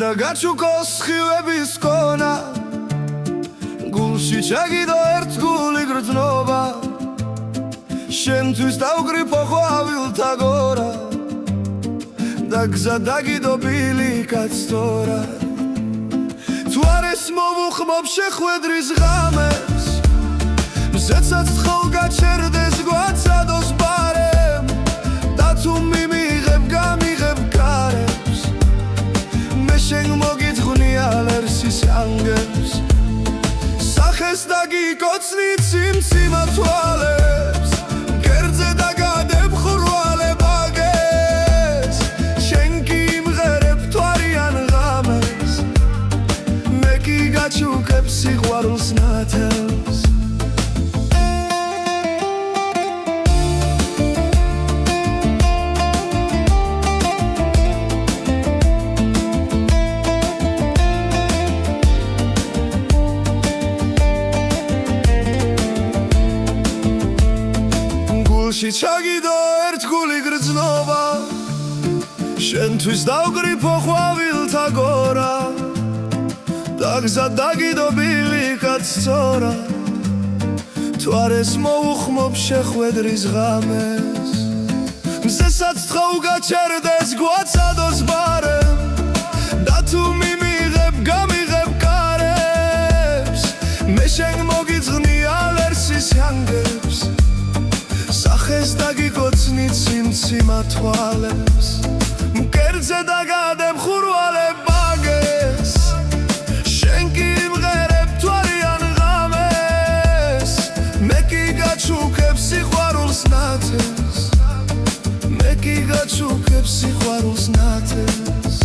და გაჩუქოს ხივების კონა გულში ჩაგიდო ერთ გული გრძნობა შენთვის დავკრიფო ყვავილთა გორა და გზა დაგიდო ბილიკად სწორად თუ არ ეს მოვუხმობ შეხვედრის ღამეს მზეცად თხოვნ გაჩერდეს გვაცადოს ბარემ და თუ მიმიღებ გამიღებ კარებს მე შენ მოგიძღვნი ალერსის ანგებს სახეს დაგიკოცნი ციმციმა თვალებს გერძე დაგადებ ხურვალებ აგეს შენ კი იმღერებ თვარიან ღამეს მე კი გაჩუქებ სიყვარულს ნათელს გულში ჩაგიდო ერთ გული გრძნობა შენთვის დავკრიფო ყვავილთა გორა და გზა დაგიდო ბილიკად სწორად თუ არ ეს მოვუხმობ შეხვედრის ღამეს მზესაც თხოვნ გაჩერდეს გვაცადოს ბარემ და თუ მიმიღებ გამიღებ კარებს მე შენ მოგიძღვნი ალერსის ანგებს სახეს დაგიკოცნი ციმციმა თვალებს მკერდზე დაგადებ ხურვალებ აგეს შენ კი იმღერებ თვარიან ღამეს მე კი გაჩუქებ სიყვარულს ნათელს მე კი გაჩუქებ სიყვარულს ნათელს